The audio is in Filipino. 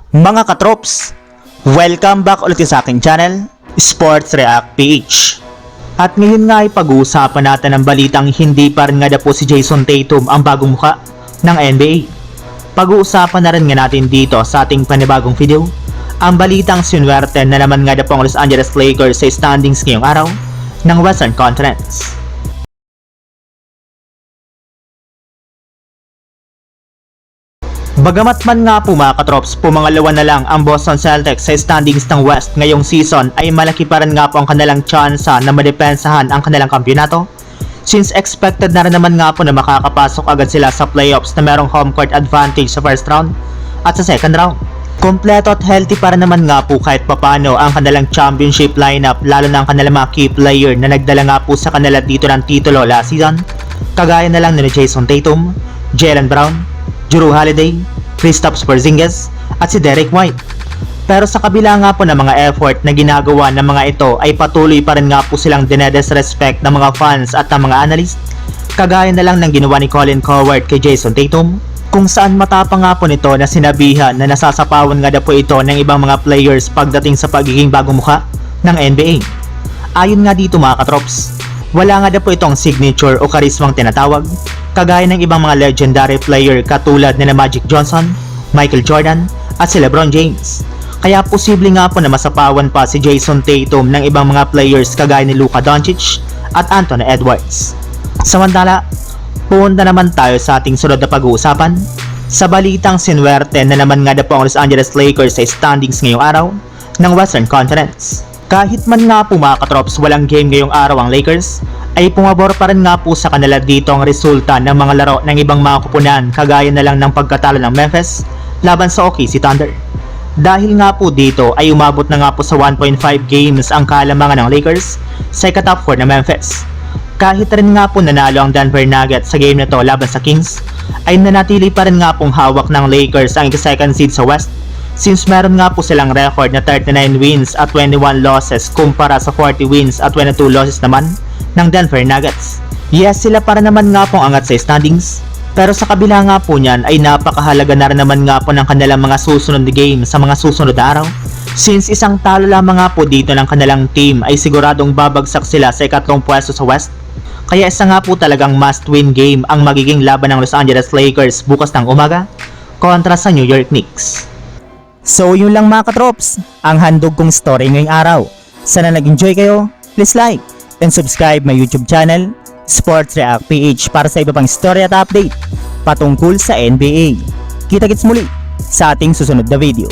Mga katrops, welcome back ulit sa aking channel, Sports React PH. At ngayon nga ay pag-uusapan natin ang balitang hindi pa rin nga na po si Jayson Tatum ang bagong muka ng NBA. Pag-uusapan na rin nga natin dito sa ating panibagong video, ang balitang sinuwerte na naman nga na po ang Los Angeles Lakers sa standings ngayong araw ng Western Conference. Bagamat man nga po mga katrops, pumangalawa na lang ang Boston Celtics sa standings ng West ngayong season, ay malaki pa rin nga po ang kanilang tsansa na madepensahan ang kanilang kampyonato, since expected na rin naman nga po na makakapasok agad sila sa playoffs na merong home court advantage sa first round at sa second round. Kompleto at healthy para naman nga po kahit papano ang kanilang championship lineup, lalo na ang kanilang mga key player na nagdala nga po sa kanila dito ng titulo last season, kagaya na lang ni Jayson Tatum, Jaylen Brown, Jrue Holiday, Kristaps Porzingis at si Derek White. Pero sa kabila nga po ng mga effort na ginagawa ng mga ito, ay patuloy pa rin nga po silang dinedisrespect ng mga fans at ng mga analyst, kagaya na lang ng ginawa ni Colin Cowherd kay Jayson Tatum, kung saan matapang nga po nito na sinabihan na nasasapawan nga na po ito ng ibang mga players pagdating sa pagiging bagong mukha ng NBA. Ayon nga dito mga katrops, wala nga na po itong signature o karismang tinatawag, kagaya ng ibang mga legendary player katulad nila Magic Johnson, Michael Jordan at si LeBron James. Kaya posible nga po na masapawan pa si Jayson Tatum ng ibang mga players kagaya ni Luka Doncic at Anthony Edwards. Samantala, punta naman tayo sa ating sunod na pag-uusapan sa balitang sinuwerte na naman nga na po ang Los Angeles Lakers sa standings ngayong araw ng Western Conference. Kahit man nga po mga katrops walang game ngayong araw ang Lakers, ay pumabor pa rin nga po sa kanila dito ang resulta ng mga laro ng ibang mga kupunan, kagaya na lang ng pagkatalo ng Memphis laban sa OKC Thunder. Dahil nga po dito ay umabot na nga po sa 1.5 games ang kalamangan ng Lakers sa ika-top 4 na Memphis. Kahit rin nga po nanalo ang Denver Nuggets sa game na to laban sa Kings, ay nanatili pa rin nga pong hawak ng Lakers ang ika-second seed sa West, since meron nga po silang record na 39 wins at 21 losses kumpara sa 40 wins at 22 losses naman ng Denver Nuggets. Yes, sila para naman nga pong angat sa standings, pero sa kabila nga po niyan ay napakahalaga na rin naman nga po ng kanilang mga susunod na game sa mga susunod na araw, since isang talo lamang nga po dito ng kanilang team ay siguradong babagsak sila sa ikatlong pwesto sa West. Kaya isa nga po talagang must-win game ang magiging laban ng Los Angeles Lakers bukas ng umaga kontra sa New York Knicks. So yun lang mga katrops, ang handog kong story ngayong araw. Sana nag-enjoy kayo, please like and subscribe my YouTube channel, Sports React PH, para sa iba pang story at update patungkol sa NBA. Kita-kits muli sa ating susunod na video.